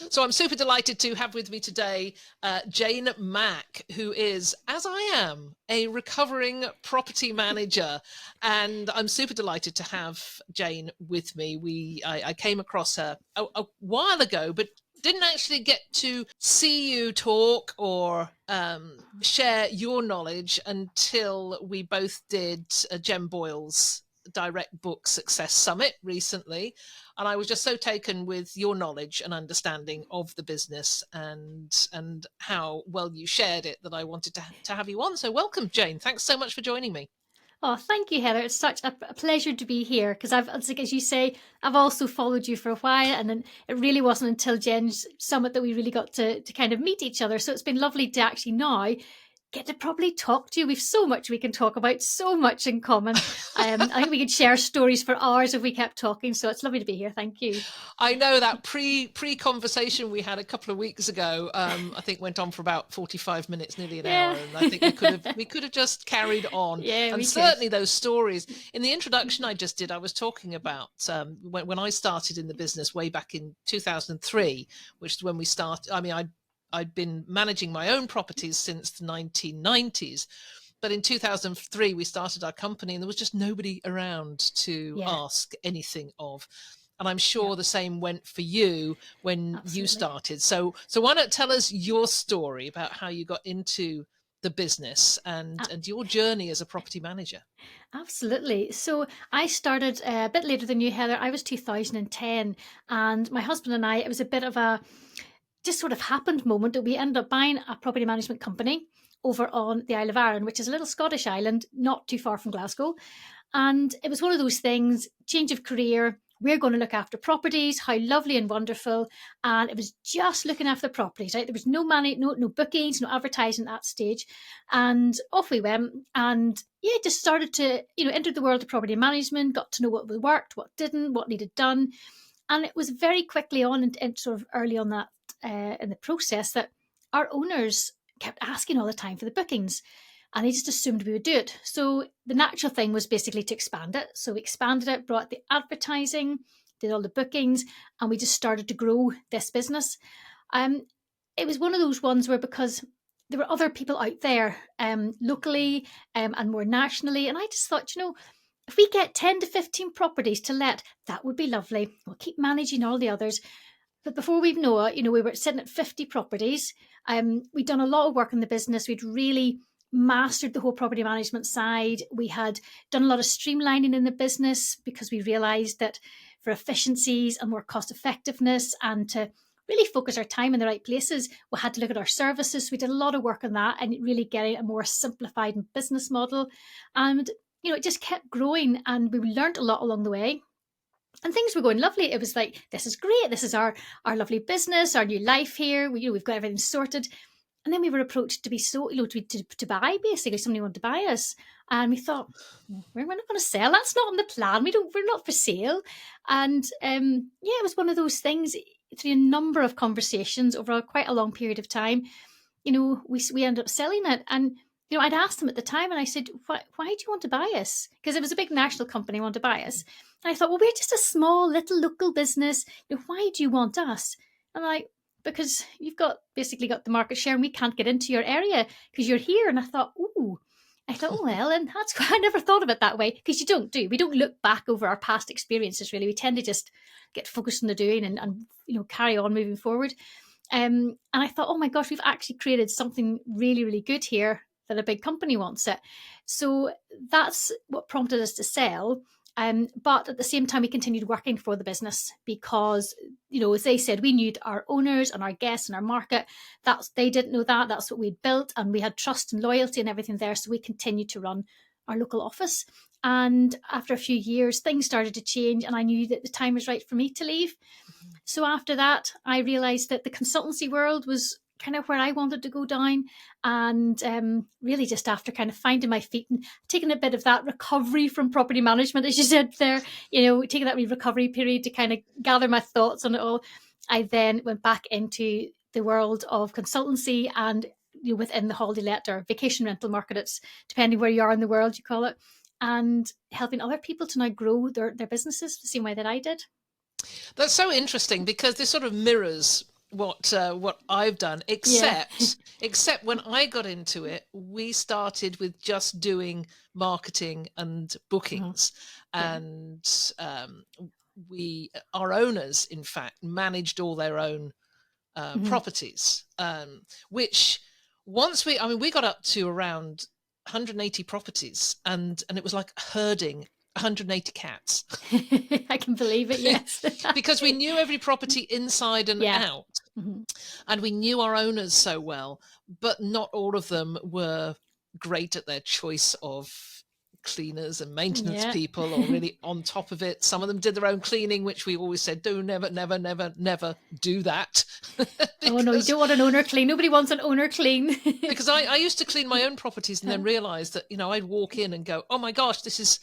So I'm super delighted to have with me today Jane Mack, who is, as I am, a recovering property manager. And I'm super delighted to have Jane with me. I came across her a while ago, but didn't actually get to see you talk or share your knowledge until we both did Jem Boyle's Direct Book Success Summit recently. And I was just so taken with your knowledge and understanding of the business and how well you shared it that I wanted to have you on. So welcome, Jane. Thanks so much for joining me. Oh, thank you, Heather. It's such a pleasure to be here because it's like, as you say, I've also followed you for a while, and then it really wasn't until Jen's summit that we really got to kind of meet each other. So it's been lovely to actually now get to probably talk to you. We've so much we can talk about, so much in common. I think we could share stories for hours if we kept talking. So it's lovely to be here. Thank you. I know that pre conversation we had a couple of weeks ago. I think went on for about 45 minutes, nearly an hour, Yeah. and I think we could have just carried on. Yeah, And we could. certainly those stories in the introduction I just did, I was talking about when I started in the business way back in 2003, which is when we started. I mean, I'd been managing my own properties since the 1990s. But in 2003, we started our company and there was just nobody around to Yeah. ask anything of. And I'm Yeah. sure the same went for you when you Absolutely. started. So why not tell us your story about how you got into the business and your journey as a property manager? Absolutely. So I started a bit later than you, Heather. I was 2010, and my husband and I, it was a bit of a just sort of happened moment that we ended up buying a property management company over on the Isle of Arran, which is a little Scottish island not too far from Glasgow. And it was one of those things, change of career. We're going to look after properties. How lovely and wonderful. And it was just looking after properties, right? There was no money, no bookings, no advertising at that stage. And off we went. And yeah, just started to, enter the world of property management, got to know what worked, what didn't, what needed done. And it was very quickly on and sort of early on that in the process that our owners kept asking all the time for the bookings, and they just assumed we would do it. So the natural thing was basically to expand it. So we expanded it, brought the advertising, did all the bookings, and we just started to grow this business. Um, it was one of those ones where, because there were other people out there locally and more nationally, and I just thought, if we get 10 to 15 properties to let, that would be lovely. We'll keep managing all the others. But before we know it, we were sitting at 50 properties. We'd done a lot of work in the business. We'd really mastered the whole property management side. We had done a lot of streamlining in the business because we realized that for efficiencies and more cost effectiveness and to really focus our time in the right places, we had to look at our services. We did a lot of work on that and really getting a more simplified business model. And, it just kept growing, and we learned a lot along the way, and things were going lovely. It was like, this is great. This is our lovely business, our new life here. We've got everything sorted. And then we were approached to be to buy, basically. Somebody wanted to buy us. And we thought, we're not going to sell. That's not on the plan. We're not for sale. And yeah, it was one of those things through a number of conversations over quite a long period of time. We ended up selling it. And I'd asked them at the time, and I said, why do you want to buy us? Because it was a big national company wanted to buy us. And I thought, well, we're just a small little local business. Why do you want us? And because you've basically got the market share, and we can't get into your area because you're here. And I thought, oh, well, and that's why I never thought of it that way, because we don't look back over our past experiences, really. We tend to just get focused on the doing and carry on moving forward. And I thought, oh my gosh, we've actually created something really, really good here that a big company wants it. So that's what prompted us to sell. But at the same time, we continued working for the business because, as they said, we knew our owners and our guests and our market. They didn't know that. That's what we'd built, and we had trust and loyalty and everything there. So we continued to run our local office. And after a few years, things started to change, and I knew that the time was right for me to leave. So after that, I realized that the consultancy world was kind of where I wanted to go down. And really just after kind of finding my feet and taking a bit of that recovery from property management, as you said there, taking that recovery period to kind of gather my thoughts on it all, I then went back into the world of consultancy and within the holiday let or vacation rental market, it's depending where you are in the world, you call it, and helping other people to now grow their businesses the same way that I did. That's so interesting because this sort of mirrors what I've done, except when I got into it, we started with just doing marketing and bookings, and our owners, in fact, managed all their own properties, which once we got up to around 180 properties, and it was like herding 180 cats. I can believe it, yes. Because we knew every property inside and out, and we knew our owners so well, but not all of them were great at their choice of cleaners and maintenance people, or really on top of it. Some of them did their own cleaning, which we always said, never do that. Oh no, you don't want an owner clean. Nobody wants an owner clean. Because I used to clean my own properties and then realize that, I'd walk in and go, oh my gosh, this is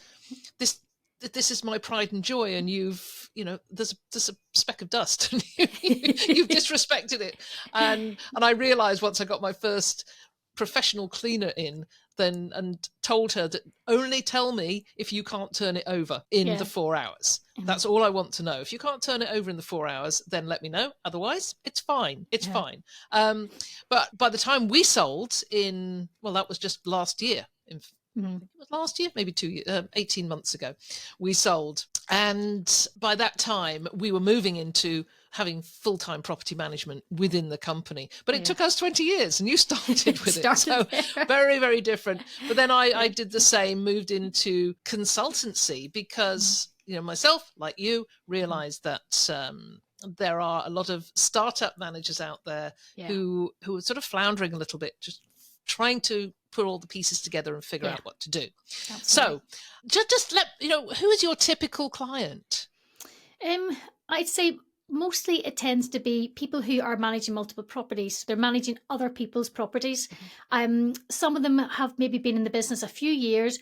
my pride and joy, and there's a speck of dust and you've disrespected it. And I realized once I got my first professional cleaner in, and told her that only tell me if you can't turn it over in the 4 hours. That's all I want to know. If you can't turn it over in the 4 hours, then let me know. Otherwise, it's fine. It's fine. But by the time we sold that was just last year. It was last year, maybe 2 years, 18 months ago, we sold. And by that time, we were moving into having full-time property management within the company. But it took us 20 years, and you started with it. So very, very different. But then I did the same, moved into consultancy because, myself, like you, realized that there are a lot of startup managers out there who are sort of floundering a little bit, just trying to put all the pieces together and figure out what to do. Absolutely. So just let who is your typical client? I'd say mostly it tends to be people who are managing multiple properties. They're managing other people's properties. Some of them have maybe been in the business a few years,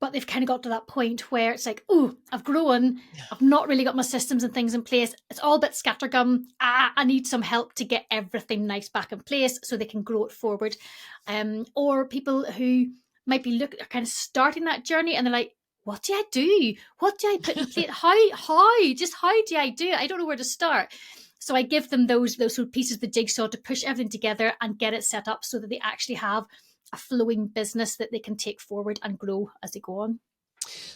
but they've kind of got to that point where it's like, oh, I've grown. I've not really got my systems and things in place. It's all a bit scattergun. I need some help to get everything nice back in place so they can grow it forward. Or people who might be kind of starting that journey, and they're like, what do I do? What do I put in place? How do I do it? I don't know where to start. So I give them those sort of pieces of the jigsaw to push everything together and get it set up so that they actually have a flowing business that they can take forward and grow as they go on.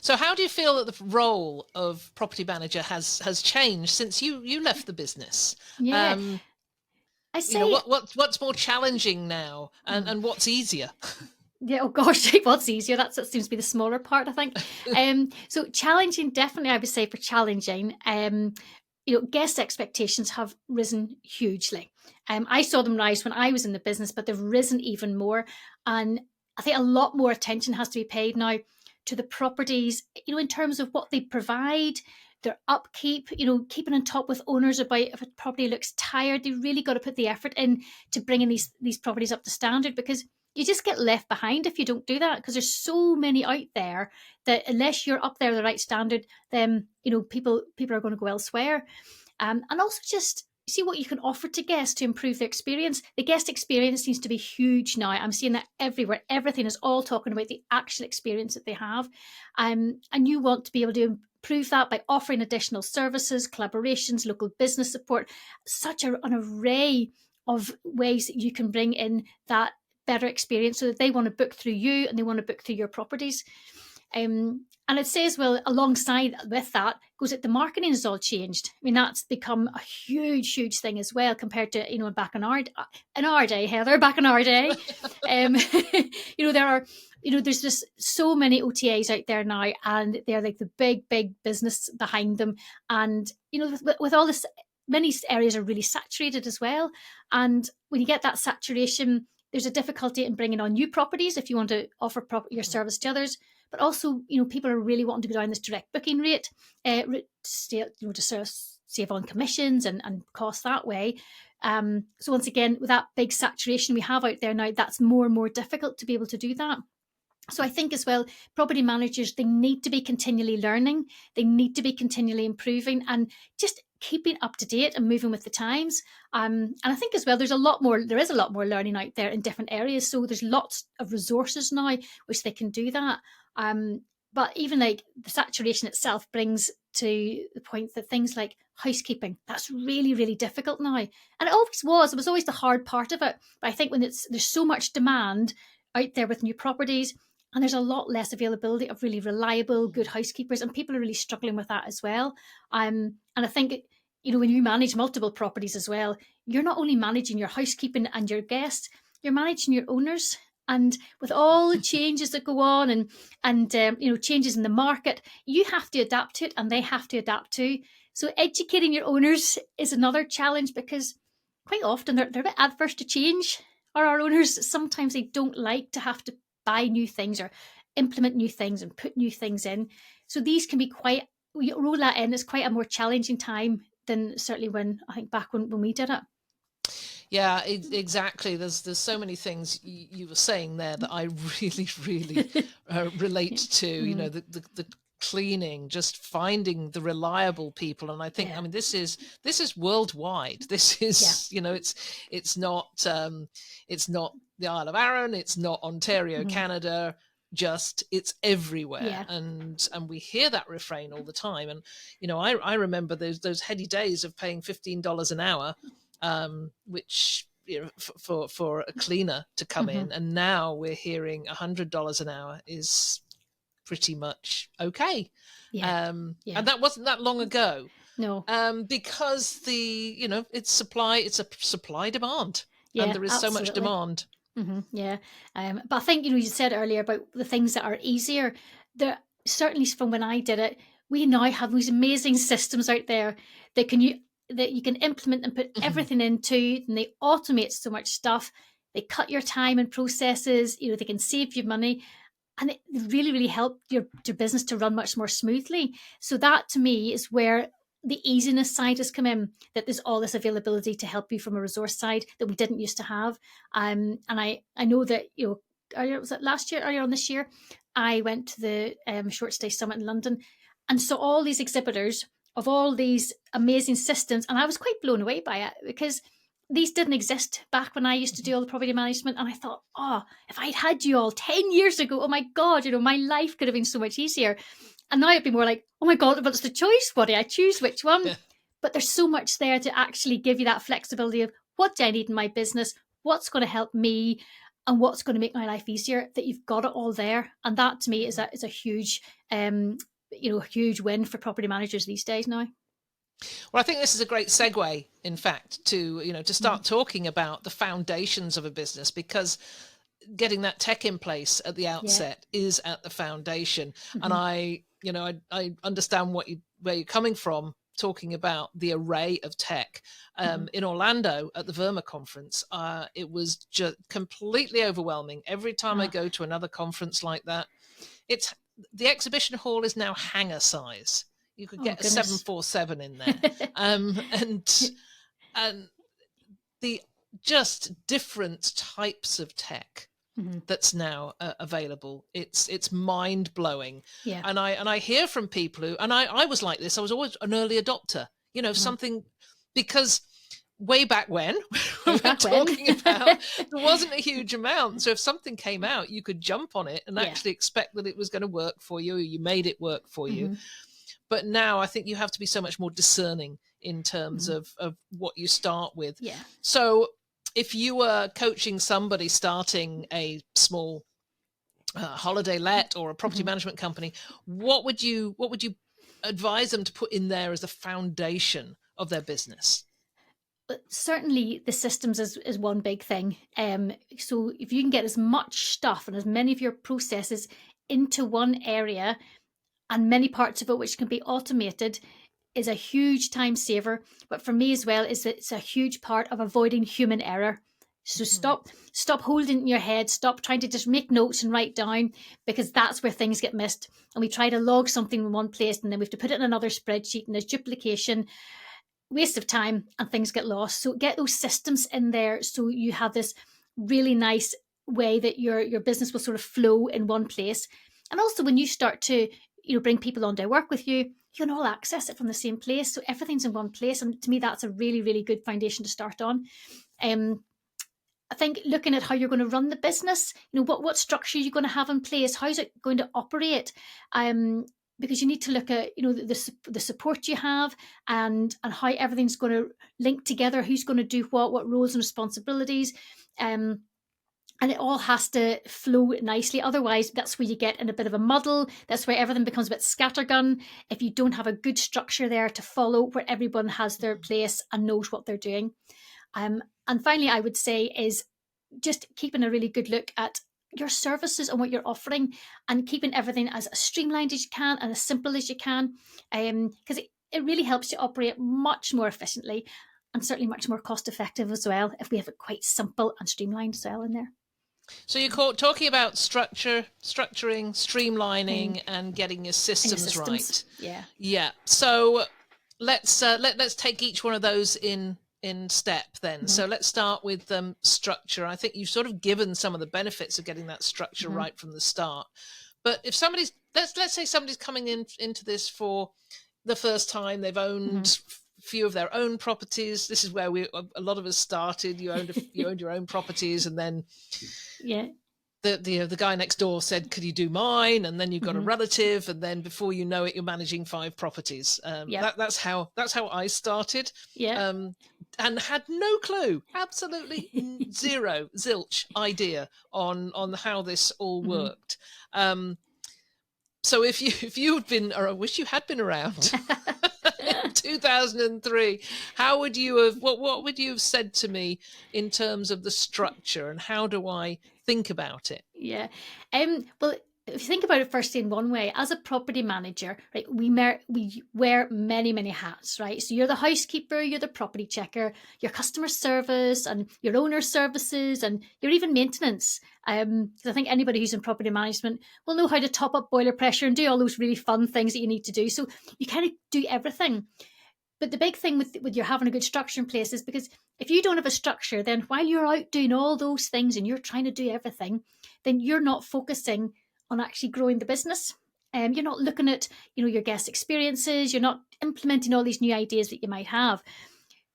So how do you feel that the role of property manager has changed since you left the business? I say, what's more challenging now, and what's easier? Yeah, oh gosh, what's easier? That seems to be the smaller part, I think. So challenging, definitely I would say for challenging, guest expectations have risen hugely. I saw them rise when I was in the business, but they've risen even more. And I think a lot more attention has to be paid now to the properties, in terms of what they provide, their upkeep, keeping on top with owners about if a property looks tired. They really got to put the effort in to bringing these properties up to standard, because you just get left behind if you don't do that, because there's so many out there that unless you're up there the right standard, then people are going to go elsewhere. And also just see what you can offer to guests to improve their experience. The guest experience seems to be huge now. I'm seeing that everywhere. Everything is all talking about the actual experience that they have. And you want to be able to improve that by offering additional services, collaborations, local business support, such an array of ways that you can bring in that better experience so that they want to book through you and they want to book through your properties. And I'd say as well, alongside with that goes that the marketing has all changed. I mean, that's become a huge thing as well compared to, back in our day, Heather, back in our day. There's just so many OTAs out there now, and they're like the big business behind them. And, with all this, many areas are really saturated as well. And when you get that saturation, there's a difficulty in bringing on new properties if you want to offer your service to others. But also, people are really wanting to go down this direct booking rate, to save on commissions and costs that way. So once again, with that big saturation we have out there now, that's more and more difficult to be able to do that. So I think as well, property managers, they need to be continually learning. They need to be continually improving and just keeping up to date and moving with the times. And I think as well, there is a lot more learning out there in different areas. So there's lots of resources now which they can do that. But even like the saturation itself brings to the point that things like housekeeping, that's really, really difficult now. And it always was. It was always the hard part of it. But I think when there's so much demand out there with new properties, and there's a lot less availability of really reliable, good housekeepers, and people are really struggling with that as well. And I think, when you manage multiple properties as well, you're not only managing your housekeeping and your guests, you're managing your owners. And with all the changes that go on and changes in the market, you have to adapt to it, and they have to adapt too. So educating your owners is another challenge, because quite often they're a bit adverse to change. Or our owners, sometimes they don't like to have to buy new things or implement new things and put new things in. So these can be we roll that in, it's quite a more challenging time than certainly back when we did it. Yeah, exactly. There's so many things you were saying there that I really, really relate to. The cleaning, just finding the reliable people, and I think this is worldwide. This is it's not the Isle of Arran, it's not Ontario, Canada. It's everywhere, and we hear that refrain all the time. And I remember those heady days of paying $15 an hour. Which for a cleaner to come in, and now we're hearing $100 an hour is pretty much okay. And that wasn't that long ago. No. Because it's a supply demand, and there is absolutely. so much demand. But I think you said earlier about the things that are easier. There, certainly from when I did it, we now have these amazing systems out there that you can implement and put everything into, and they automate so much stuff. They cut your time and processes. They can save you money, and it really, really help your business to run much more smoothly. So that, to me, is where the easiness side has come in. That there's all this availability to help you from a resource side that we didn't used to have. And I know that was it last year, earlier on this year, I went to the Short Stay Summit in London, and saw all these exhibitors of all these amazing systems, and I was quite blown away by it, because these didn't exist back when I used to do all the property management. And I thought, if I'd had you all 10 years ago, oh my God, my life could have been so much easier. And now it'd be more like, oh my God, what's the choice? What do I choose? Which one? Yeah. But there's so much there to actually give you that flexibility of what do I need in my business? What's going to help me? And what's going to make my life easier? That you've got it all there. And that, to me, is a huge huge win for property managers these days now. Well, I think this is a great segue, in fact, to start talking about the foundations of a business, because getting that tech in place at the outset is at the foundation. And I understand where you're coming from, talking about the array of tech. In Orlando at the VRS conference, it was just completely overwhelming. Every time I go to another conference like that, the exhibition hall is now hangar size. You could get a 747 in there. And the just different types of tech that's now available. It's mind blowing. Yeah. And I hear from people who, and I was like this, I was always an early adopter, something, because way back when we were talking about, there wasn't a huge amount. So if something came out, you could jump on it and actually expect that it was going to work for you. You made it work for you. But now I think you have to be so much more discerning in terms of what you start with. Yeah. So if you were coaching somebody starting a small holiday let or a property management company, what would you advise them to put in there as a foundation of their business? But certainly the systems is one big thing. So if you can get as much stuff and as many of your processes into one area, and many parts of it which can be automated, is a huge time saver. But for me as well, is that it's a huge part of avoiding human error. So stop holding it in your head. Stop trying to just make notes and write down, because that's where things get missed. And we try to log something in one place, and then we have to put it in another spreadsheet, and there's duplication, waste of time, and things get lost. So get those systems in there, so you have this really nice way that your business will sort of flow in one place. And also when you start to bring people on to work with you, you can all access it from the same place. So everything's in one place. And to me, that's a really, really good foundation to start on. I think looking at how you're going to run the business, what structure you're going to have in place, how's it going to operate? because you need to look at, the support you have, and how everything's going to link together, who's going to do what roles and responsibilities. And it all has to flow nicely. Otherwise, that's where you get in a bit of a muddle. That's where everything becomes a bit scattergun. If you don't have a good structure there to follow, where everyone has their place and knows what they're doing. And finally, I would say is just keeping a really good look at your services and what you're offering, and keeping everything as streamlined as you can and as simple as you can. Because it really helps you operate much more efficiently, and certainly much more cost effective as well, if we have it quite simple and streamlined as well in there. So you're talking about structuring, streamlining, and getting your systems right. Yeah. So let's take each one of those in step then. So let's start with structure. I think you've sort of given some of the benefits of getting that structure right from the start. But if somebody's let's say somebody's coming into this for the first time, they've owned few of their own properties. This is where a lot of us started. You owned your own properties, and then the guy next door said, could you do mine? And then you've got a relative, and then before you know it, you're managing 5 properties. That's how I started. And had no clue, absolutely zero, zilch idea on how this all worked. So if you had been, or I wish you had been around 2003, how would you have, what would you have said to me in terms of the structure, and how do I think about it? Well, if you think about it first in one way, as a property manager, right, we wear many, many hats, right? So you're the housekeeper, you're the property checker, your customer service, and your owner services, and you're even maintenance. Because I think anybody who's in property management will know how to top up boiler pressure and do all those really fun things that you need to do. So you kind of do everything. But the big thing with you having a good structure in place is, because if you don't have a structure, then while you're out doing all those things and you're trying to do everything, then you're not focusing on actually growing the business. You're not looking at, your guest experiences. You're not implementing all these new ideas that you might have.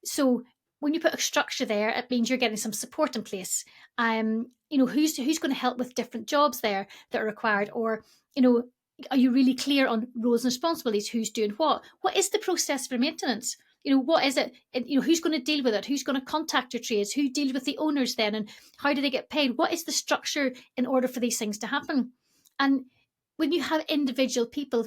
So when you put a structure there, it means you're getting some support in place. Who's going to help with different jobs there that are required, or, are you really clear on roles and responsibilities? Who's doing what? What is the process for maintenance? What is it? Who's going to deal with it? Who's going to contact your trades? Who deals with the owners then? And how do they get paid? What is the structure in order for these things to happen? And when you have individual people,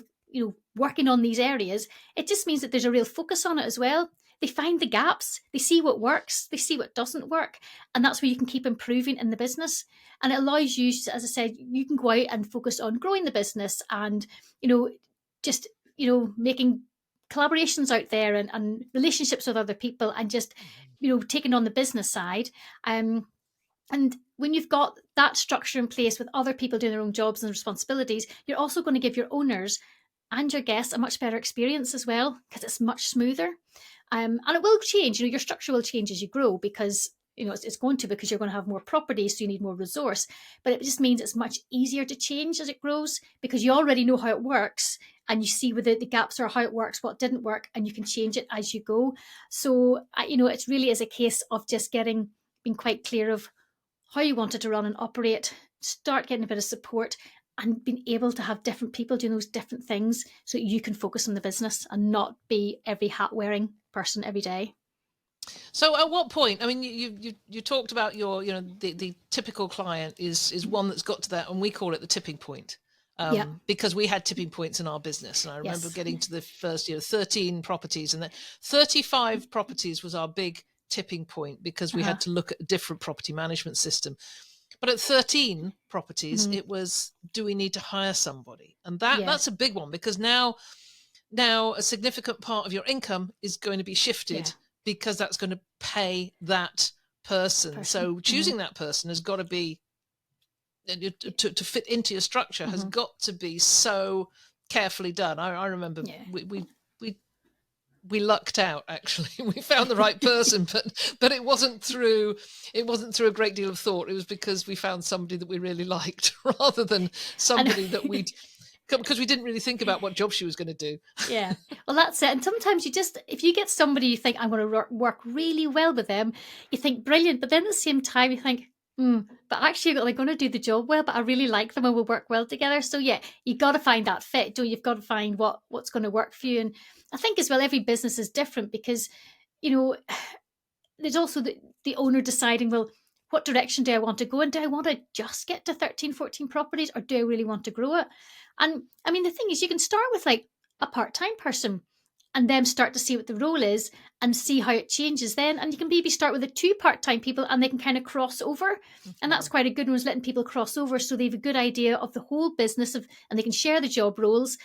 working on these areas, it just means that there's a real focus on it as well. They find the gaps, they see what works, they see what doesn't work. And that's where you can keep improving in the business. And it allows you, as I said, you can go out and focus on growing the business and, just, making collaborations out there and relationships with other people, and just, taking on the business side. And when you've got that structure in place with other people doing their own jobs and responsibilities, you're also going to give your owners and your guests a much better experience as well, because it's much smoother. And it will change. Your structure will change as you grow, because it's going to, because you're going to have more properties, so you need more resource. But it just means it's much easier to change as it grows, because you already know how it works, and you see where the gaps are, how it works, what didn't work, and you can change it as you go. So it really is a case of just being quite clear of how you want it to run and operate. Start getting a bit of support, and being able to have different people doing those different things, so you can focus on the business and not be every hat wearing person every day. So at what point, I mean, you talked about your, the typical client is one that's got to that, and we call it the tipping point. Because we had tipping points in our business. And I remember getting to the first 13 properties, and then 35 properties was our big tipping point, because we had to look at a different property management system. But at 13 properties, it was, do we need to hire somebody? And that's a big one, because now a significant part of your income is going to be shifted, because that's going to pay that person. So choosing that person has got to be, to fit into your structure, has got to be so carefully done. I remember we lucked out, actually. We found the right person, but it wasn't through a great deal of thought. It was because we found somebody that we really liked, rather than somebody that because we didn't really think about what job she was going to do. Yeah, well, that's it. And sometimes if you get somebody you think, I'm going to work really well with them, you think brilliant, but then at the same time you think, But actually, they're going to do the job well, but I really like them and we'll work well together. So yeah, you've got to find that fit. You've got to find what's going to work for you. And I think as well, every business is different because, you know, there's also the owner deciding, well, what direction do I want to go in? Do I want to just get to 13, 14 properties or do I really want to grow it? And I mean, the thing is, you can start with like a part-time person and then start to see what the role is and see how it changes then. And you can maybe start with the 2 part-time people and they can kind of cross over. And that's quite a good one, is letting people cross over so they have a good idea of the whole business and they can share the job roles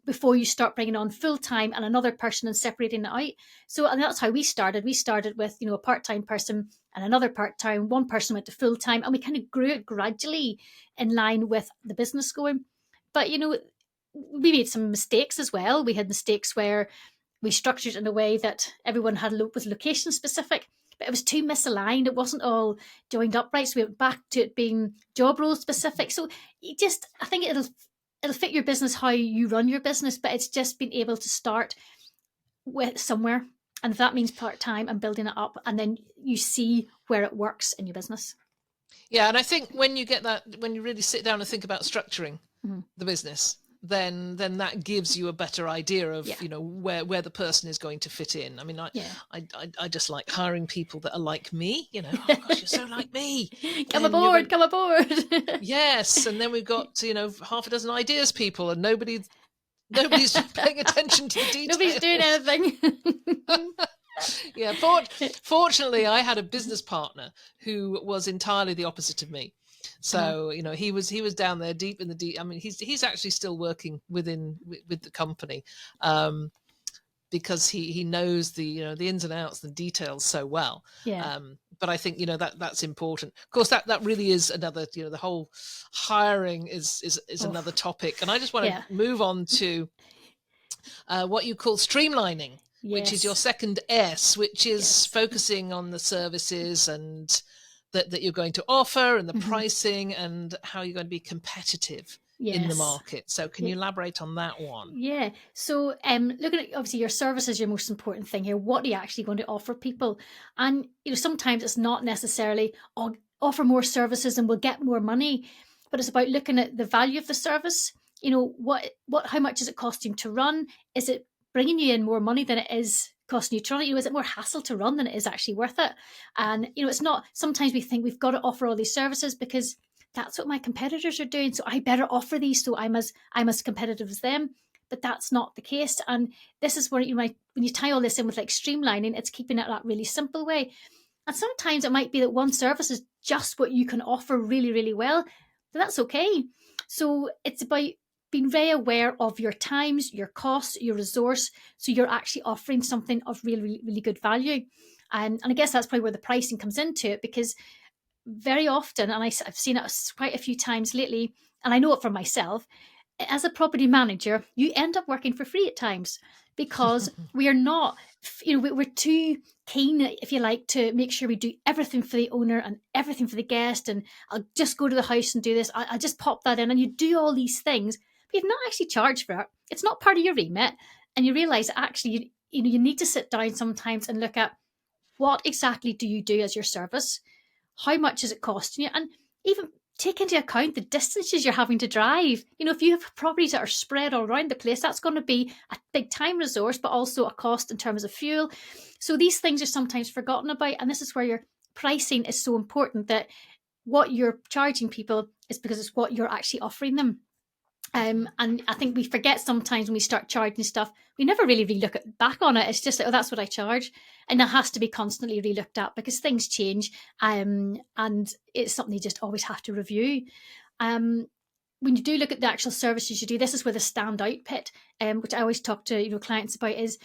before you start bringing on full-time and another person and separating it out. So, and that's how we started. We started with, a part-time person and another part-time, one person went to full-time, and we kind of grew it gradually in line with the business going. But, we made some mistakes as well. We had mistakes where we structured it in a way that everyone was location specific, but it was too misaligned. It wasn't all joined up right. So we went back to it being job role specific. So I think it'll fit your business, how you run your business, but it's just being able to start with somewhere. And if that means part-time and building it up, and then you see where it works in your business. Yeah. And I think when you get that, when you really sit down and think about structuring the business, then that gives you a better idea of where the person is going to fit in. I mean, I just like hiring people that are like me. Oh gosh, you're so like me. Come aboard. Yes, and then we've got half a dozen ideas people, and nobody's paying attention to the details. Nobody's doing anything. Yeah, fortunately, I had a business partner who was entirely the opposite of me. So he was down there deep in the deep. I mean, he's actually still working with the company, because he knows the ins and outs, the details so well. Yeah. But I think that's important. Of course, that really is another. The whole hiring is another topic, and I just want to move on to what you call streamlining, which is your second S, which is focusing on the services and that you're going to offer and the pricing and how you're going to be competitive in the market. So can you elaborate on that one? Yeah. So looking at, obviously, your service is your most important thing here. What are you actually going to offer people? And sometimes it's not necessarily offer more services and we'll get more money, but it's about looking at the value of the service. How much is it costing to run? Is it bringing you in more money than it is costing you to run it? Is it more hassle to run than it is actually worth it? And it's not. Sometimes we think we've got to offer all these services because that's what my competitors are doing, so I better offer these so I'm as competitive as them. But that's not the case. And this is where when you tie all this in with like streamlining, it's keeping it that really simple way. And sometimes it might be that one service is just what you can offer really, really well. But that's okay. So it's about being very aware of your times, your costs, your resource, so you're actually offering something of really, really, really good value. And I guess that's probably where the pricing comes into it, because very often, and I've seen it quite a few times lately, and I know it for myself, as a property manager, you end up working for free at times because we are not, we're too keen, if you like, to make sure we do everything for the owner and everything for the guest, and I'll just go to the house and do this. I'll just pop that in, and you do all these things. You've not actually charged for it. It's not part of your remit. And you realise actually, you need to sit down sometimes and look at what exactly do you do as your service? How much is it costing you? And even take into account the distances you're having to drive. If you have properties that are spread all around the place, that's going to be a big time resource, but also a cost in terms of fuel. So these things are sometimes forgotten about. And this is where your pricing is so important, that what you're charging people is because it's what you're actually offering them. And I think we forget sometimes when we start charging stuff, we never really look back on it. It's just like, that's what I charge. And that has to be constantly relooked at because things change. And it's something you just always have to review. When you do look at the actual services you do, this is where the standout bit, which I always talk to clients about, is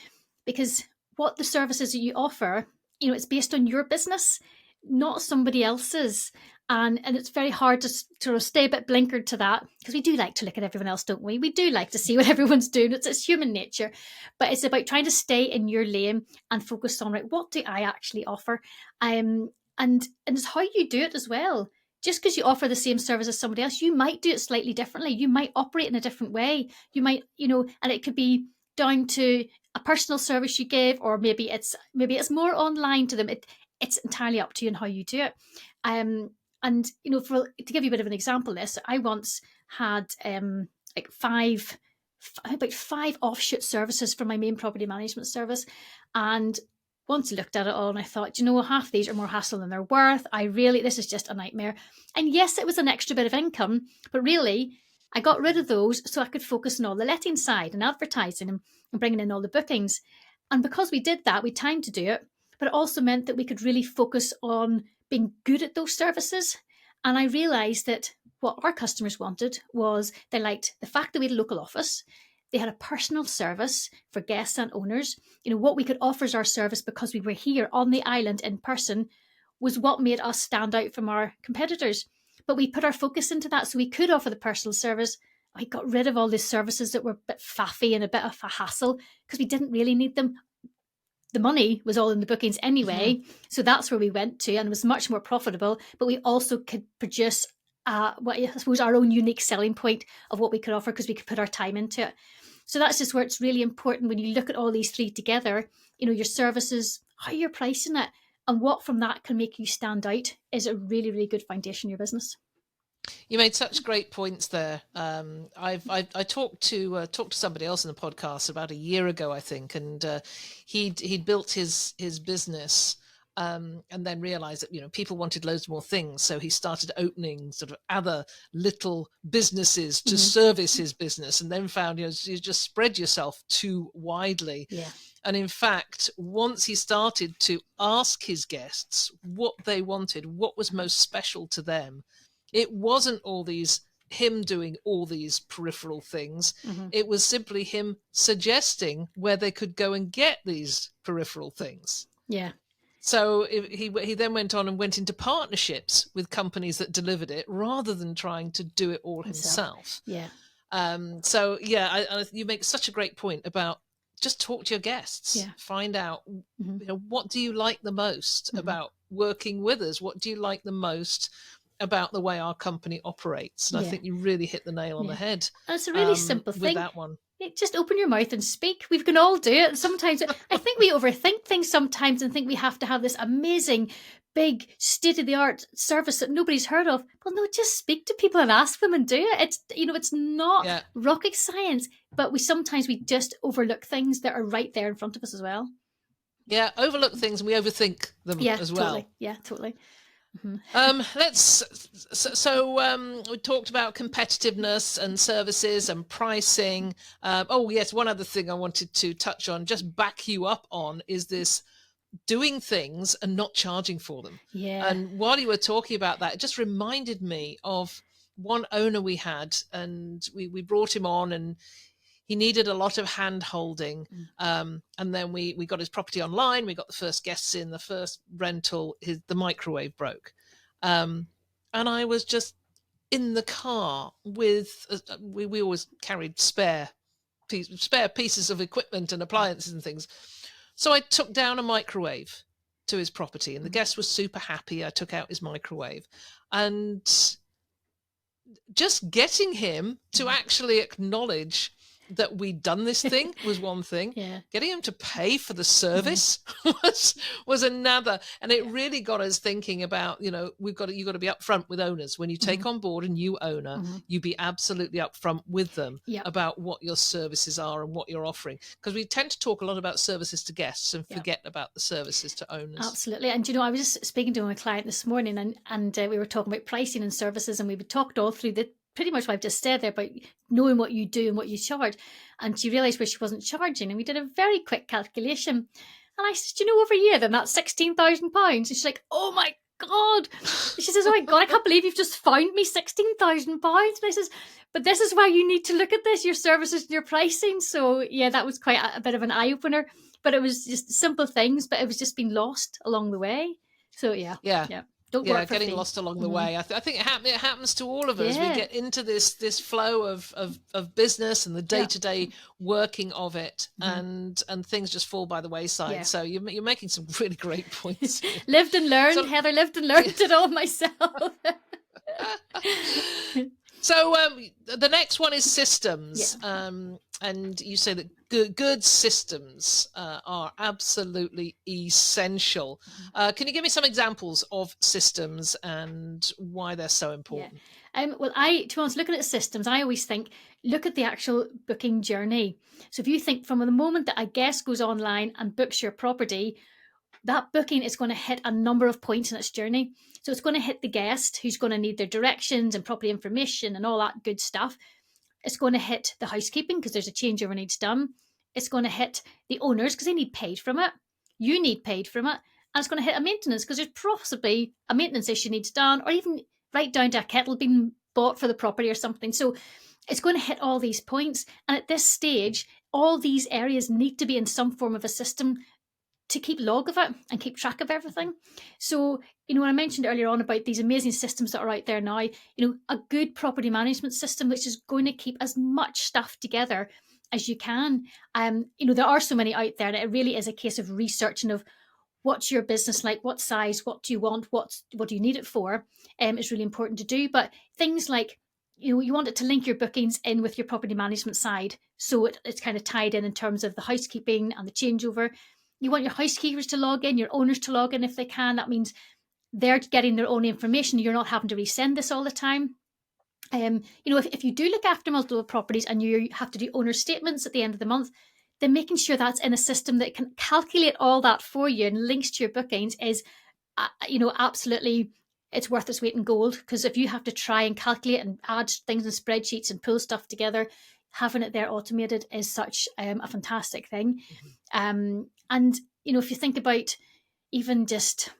because what the services that you offer, it's based on your business, not somebody else's. And it's very hard to sort of stay a bit blinkered to that, because we do like to look at everyone else, don't we? We do like to see what everyone's doing. It's human nature. But it's about trying to stay in your lane and focus on, right, what do I actually offer? And it's how you do it as well. Just because you offer the same service as somebody else, you might do it slightly differently. You might operate in a different way. You might, and it could be down to a personal service you give, or maybe it's more online to them. it's entirely up to you and how you do it. And to give you a bit of an example of this, I once had like about five offshoot services for my main property management service. And once I looked at it all and I thought, half these are more hassle than they're worth. This is just a nightmare. And yes, it was an extra bit of income, but really I got rid of those so I could focus on all the letting side and advertising and bringing in all the bookings. And because we did that, we had time to do it, but it also meant that we could really focus on being good at those services. And I realised that what our customers wanted was they liked the fact that we had a local office. They had a personal service for guests and owners. What we could offer as our service because we were here on the island in person was what made us stand out from our competitors. But we put our focus into that so we could offer the personal service. We got rid of all these services that were a bit faffy and a bit of a hassle because we didn't really need them. The money was all in the bookings anyway. So that's where we went to, and it was much more profitable. But we also could produce our own unique selling point of what we could offer because we could put our time into it. So that's just where it's really important when you look at all these three together, your services, how you're pricing it, and what from that can make you stand out is a really, really good foundation in your business. You made such great points there. I talked to somebody else in the podcast about a year ago, I think, and he'd built his business. And then realized that people wanted loads more things, so he started opening sort of other little businesses to service his business, and then found you just spread yourself too widely. And in fact, once he started to ask his guests what they wanted, what was most special to them, it wasn't him doing all these peripheral things. It was simply him suggesting where they could go and get these peripheral things. So he then went on and went into partnerships with companies that delivered it rather than trying to do it all himself. You make such a great point about just talk to your guests. Find out, what do you like the most about working with us? What do you like the most about the way our company operates? And I think you really hit the nail on the head. And it's a really simple thing. With that one. Just open your mouth and speak. We can all do it. Sometimes I think we overthink things sometimes and think we have to have this amazing, big, state-of-the-art service that nobody's heard of. Well, no, just speak to people and ask them and do it. It's not rocket science, but we just overlook things that are right there in front of us as well. Yeah, overlook things and we overthink them as well. Totally. Yeah, totally. We talked about competitiveness and services and pricing. One other thing I wanted to touch on, just back you up on, is this doing things and not charging for them. And while you were talking about that, it just reminded me of one owner we had, and we brought him on, and he needed a lot of hand holding. And then we got his property online. We got the first guests in, the first rental, the microwave broke. And I was just in the car with, we always carried spare pieces of equipment and appliances and things. So I took down a microwave to his property, and the guest was super happy. I took out his microwave, and just getting him to actually acknowledge that we'd done this thing was one thing. Getting him to pay for the service was another. And it really got us thinking about, you've got to be upfront with owners. When you take on board a new owner, you be absolutely upfront with them about what your services are and what you're offering. Because we tend to talk a lot about services to guests and forget about the services to owners. Absolutely. And, I was just speaking to my client this morning, and we were talking about pricing and services, and we talked all through pretty much what I've just said there about knowing what you do and what you charge. And she realised where she wasn't charging. And we did a very quick calculation. And I said, over a year, then that's £16,000. And she's like, oh my God. She says, oh my God, I can't believe you've just found me £16,000. And I says, but this is why you need to look at this, your services and your pricing. So that was quite a bit of an eye opener. But it was just simple things, but it was just being lost along the way. So yeah. Getting lost along the way. I think it happens to all of us. We get into this flow of business and the day-to-day working of it, and things just fall by the wayside. So you're making some really great points. Lived and learned, Heather. Lived and learned it all myself. So the next one is systems. And you say that good systems are absolutely essential. Can you give me some examples of systems and why they're so important? Well, to be honest, looking at systems, I always think, look at the actual booking journey. So if you think from the moment that a guest goes online and books your property, that booking is going to hit a number of points in its journey. So it's going to hit the guest, who's going to need their directions and property information and all that good stuff. It's going to hit the housekeeping because there's a changeover needs done. It's going to hit the owners because they need paid from it. You need paid from it. And it's going to hit a maintenance because there's possibly a maintenance issue needs done, or even right down to a kettle being bought for the property or something. So it's going to hit all these points. And at this stage, all these areas need to be in some form of a system to keep log of it and keep track of everything. So, when I mentioned earlier on about these amazing systems that are out there now, a good property management system which is going to keep as much stuff together as you can. There are so many out there that it really is a case of researching of what's your business like, what size, what do you want, what do you need it for, is really important to do. But things like, you want it to link your bookings in with your property management side. So it's kind of tied in terms of the housekeeping and the changeover. You want your housekeepers to log in, your owners to log in if they can. That means they're getting their own information. You're not having to resend this all the time. If you do look after multiple properties and you have to do owner statements at the end of the month, then making sure that's in a system that can calculate all that for you and links to your bookings is, absolutely, it's worth its weight in gold. Because if you have to try and calculate and add things in spreadsheets and pull stuff together, having it there automated is such a fantastic thing. And, if you think about even just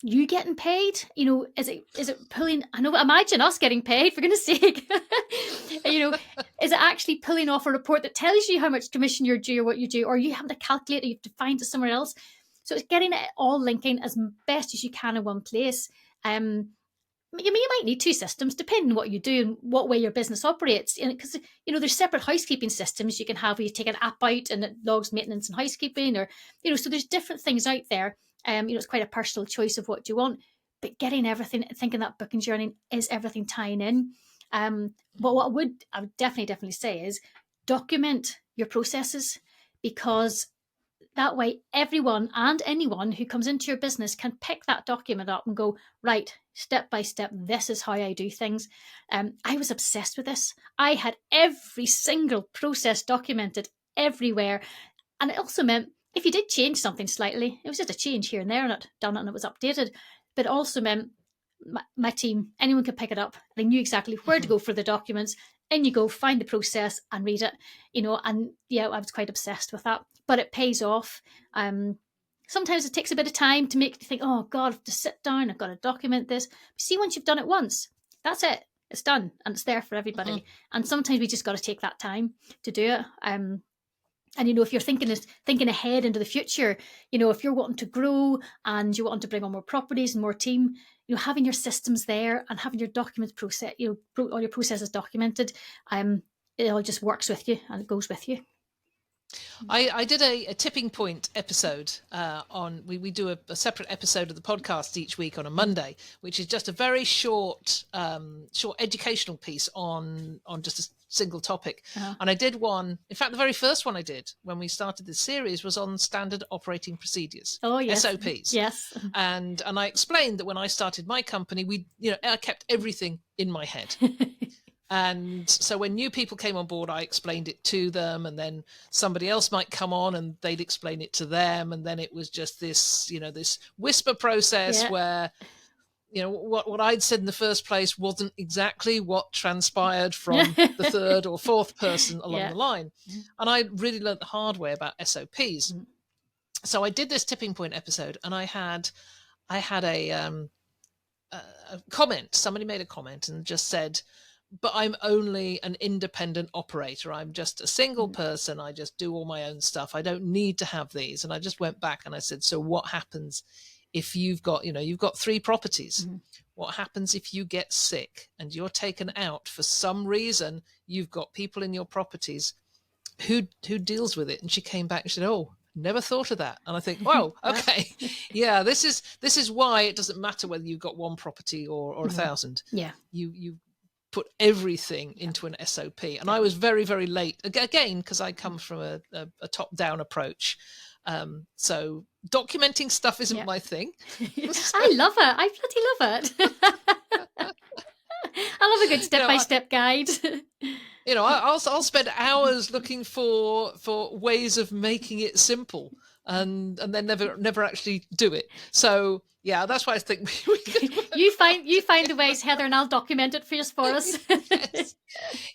you getting paid, is it pulling, imagine us getting paid, for goodness sake. Is it actually pulling off a report that tells you how much commission you're due or what you do, or you have to calculate or you have to find it somewhere else? So it's getting it all linking as best as you can in one place. You might need two systems depending on what you do and what way your business operates. Because there's separate housekeeping systems you can have where you take an app out and it logs maintenance and housekeeping, or so there's different ththings out there. It's quite a personal choice of what you want, but getting everything, thinking that booking journey is everything tying in. But what I would definitely say is document your processes, because that way everyone and anyone who comes into your business can pick that document up and go, right, step by step, this is how I do things. I was obsessed with this. I had every single process documented everywhere. And it also meant if you did change something slightly, it was just a change here and there and it done it and it was updated. But it also meant my team, anyone could pick it up. They knew exactly where to go for the documents. And you go find the process and read it, and yeah, I was quite obsessed with that. But it pays off. Sometimes it takes a bit of time to make you think, oh God, I have to sit down, I've got to document this. But see, once you've done it once, that's it. It's done and it's there for everybody. And sometimes we just got to take that time to do it. And if you're thinking ahead into the future, if you're wanting to grow and you want to bring on more properties and more team, having your systems there and having your documents process, all your processes documented, it all just works with you and it goes with you. I did a tipping point episode we do a separate episode of the podcast each week on a Monday, which is just a very short educational piece on just a single topic. And I did one, in fact the very first one I did when we started this series was on standard operating procedures. Oh yes. SOPs. Yes. And I explained that when I started my company, I kept everything in my head. And so when new people came on board, I explained it to them, and then somebody else might come on and they'd explain it to them. And then it was just this, this whisper process where, what I'd said in the first place wasn't exactly what transpired from the third or fourth person along the line. And I really learned the hard way about SOPs. So I did this tipping point episode, and I had a comment. Somebody made a comment and just said, but I'm only an independent operator. I'm just a single person. I just do all my own stuff. I don't need to have these. And I just went back and I said, so what happens if you've got 3 properties? What happens if you get sick and you're taken out for some reason? You've got people in your properties. Who deals with it? And she came back and said, oh, never thought of that. And I think, wow, okay. Yeah, this is why it doesn't matter whether you've got 1 property or 1,000. Yeah. You put everything into an SOP. And I was very, very late, again, because I come from a top-down approach. So documenting stuff isn't my thing. I love it. I bloody love it. I love a good step-by-step guide. I'll spend hours looking for ways of making it simple, and then never actually do it. So yeah, that's why I think you find the ways, Heather, and I'll document it for us. Yes.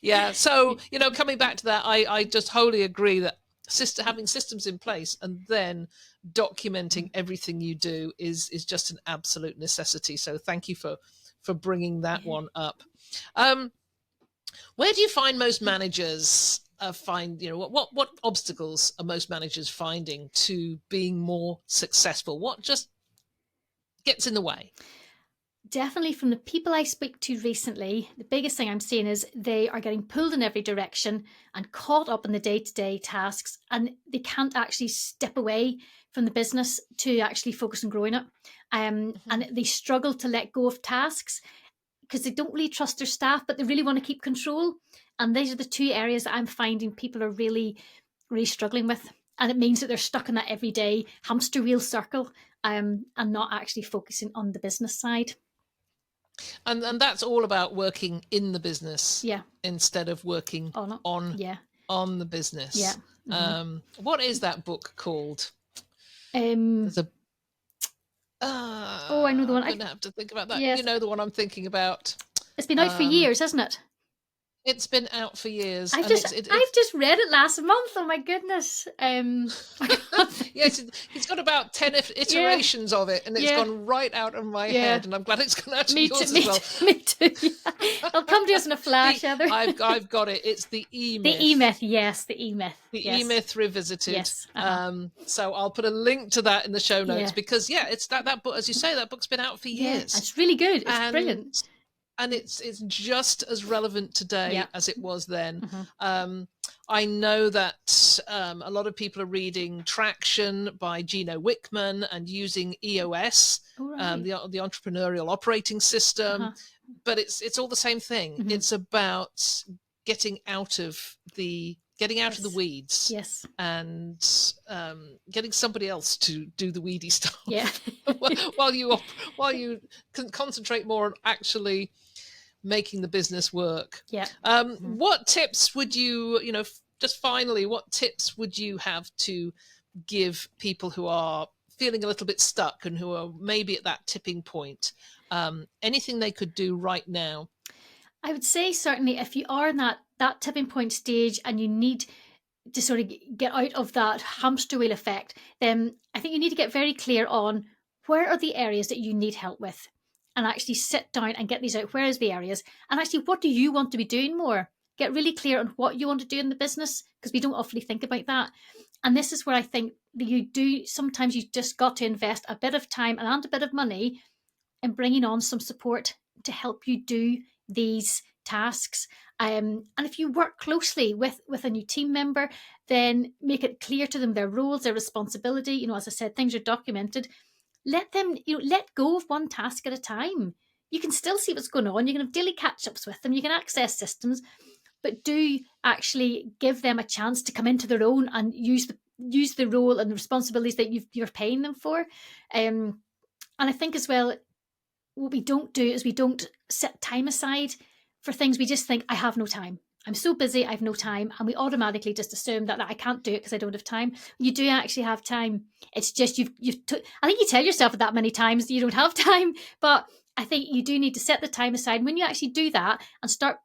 Yeah. So coming back to that, I just wholly agree that having systems in place and then documenting everything you do is just an absolute necessity. So thank you for bringing that one up. Where do you find most managers what obstacles are most managers finding to being more successful? What just gets in the way? Definitely from the people I speak to recently, the biggest thing I'm seeing is they are getting pulled in every direction and caught up in the day-to-day tasks, and they can't actually step away from the business to actually focus on growing it. And they struggle to let go of tasks because they don't really trust their staff, but they really want to keep control. And these are the two areas that I'm finding people are really, really struggling with. And it means that they're stuck in that everyday hamster wheel circle and not actually focusing on the business side. And that's all about working in the business instead of working on the business. Yeah. Mm-hmm. What is that book called? There's a I know the one. I'm gonna have to think about that. Yes. You know the one I'm thinking about. It's been out for years, hasn't it? It's been out for years. I've just read it last month. Oh my goodness! Yes, it's got about 10 iterations of it, and it's gone right out of my head. And I'm glad it's gone out of yours as well. Me too. Yeah. It'll come to us in a flash, Heather. I've got it. It's the E-Myth. The E-Myth, yes, the E-Myth. The E-Myth Revisited. Yes. So I'll put a link to that in the show notes because it's that book, as you say, that book's been out for years. It's really good. It's brilliant. And it's just as relevant today as it was then. I know that a lot of people are reading Traction by Gino Wickman and using EOS, the entrepreneurial operating system. But it's all the same thing. It's about getting out of the weeds, and getting somebody else to do the weedy stuff. while you can concentrate more on actually making the business work. What tips would you, just finally, what tips would you have to give people who are feeling a little bit stuck and who are maybe at that tipping point? Anything they could do right now? I would say certainly if you are in that tipping point stage and you need to sort of get out of that hamster wheel effect, then I think you need to get very clear on where are the areas that you need help with, and actually sit down and get these out. Where is the areas? And actually, what do you want to be doing more? Get really clear on what you want to do in the business, because we don't often think about that. And this is where I think that sometimes you just got to invest a bit of time and a bit of money in bringing on some support to help you do these tasks. And if you work closely with a new team member, then make it clear to them their roles, their responsibility. As I said, things are documented. Let them, let go of one task at a time. You can still see what's going on. You can have daily catch-ups with them. You can access systems, but do actually give them a chance to come into their own and use the role and the responsibilities that you're paying them for. And I think as well, what we don't do is we don't set time aside for things. We just think, I have no time. I'm so busy, I have no time. And we automatically just assume that I can't do it because I don't have time. You do actually have time. It's just I think you tell yourself that many times that you don't have time, but I think you do need to set the time aside. When you actually do that and start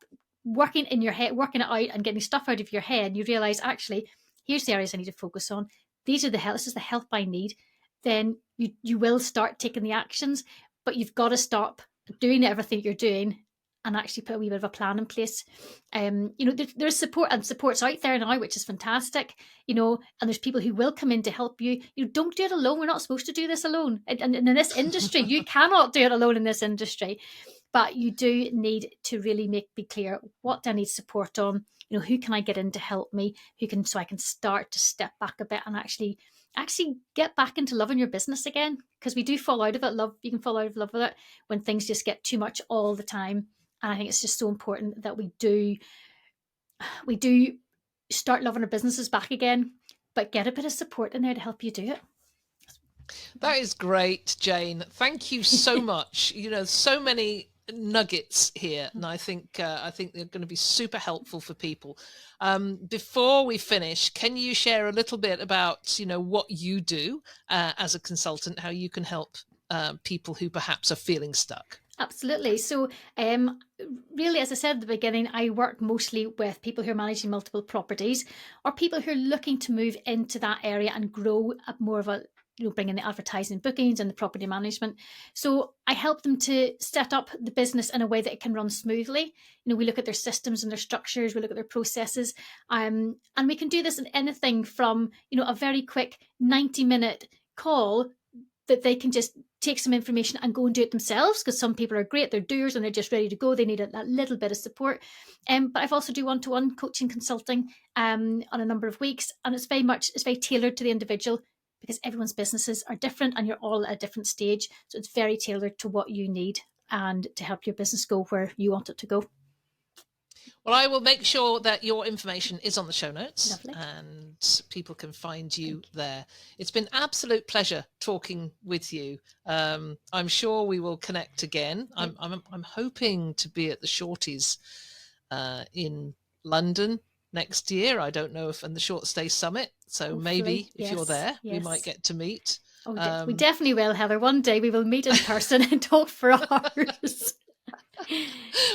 working in your head, working it out and getting stuff out of your head, you realize actually, here's the areas I need to focus on. This is the help I need. Then you will start taking the actions, but you've got to stop doing everything you're doing and actually put a wee bit of a plan in place. There's support, and support's out there now, which is fantastic, and there's people who will come in to help you. You don't do it alone. We're not supposed to do this alone. And in this industry, you cannot do it alone in this industry. But you do need to really be clear, what do I need support on? Who can I get in to help me? So I can start to step back a bit and actually get back into loving your business again. Because we do fall out of it. You can fall out of love with it when things just get too much all the time. And I think it's just so important that we do start loving our businesses back again, but get a bit of support in there to help you do it. That is great, Jane. Thank you so much. So many nuggets here, and I think they're going to be super helpful for people. Before we finish, can you share a little bit about what you do as a consultant, how you can help people who perhaps are feeling stuck? Absolutely. So, really, as I said at the beginning, I work mostly with people who are managing multiple properties, or people who are looking to move into that area and grow more of a, bring in the advertising, bookings, and the property management. So I help them to set up the business in a way that it can run smoothly. We look at their systems and their structures, we look at their processes, and we can do this in anything from a very quick 90-minute call that they can just take some information and go and do it themselves, because some people are great, they're doers and they're just ready to go. They need a little bit of support. But I've also do one-to-one coaching consulting on a number of weeks, and it's very tailored to the individual, because everyone's businesses are different and you're all at a different stage. So it's very tailored to what you need and to help your business go where you want it to go. Well, I will make sure that your information is on the show notes. Lovely. And people can find you there. It's been an absolute pleasure talking with you. I'm sure we will connect again. I'm hoping to be at the Shorties in London next year. I don't know if in the Short Stay Summit. So Hopefully, maybe if yes, you're there, we yes. might get to meet. Oh, we definitely will, Heather. One day we will meet in person and talk for hours.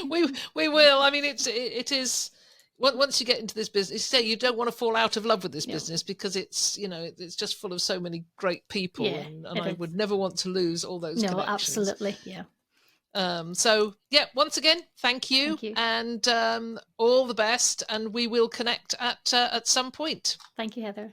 we will. I mean, it is. Once you get into this business, you don't want to fall out of love with this business, because it's it's just full of so many great people, and I would never want to lose all those connections. Absolutely, yeah. So once again, thank you. And all the best, and we will connect at some point. Thank you, Heather.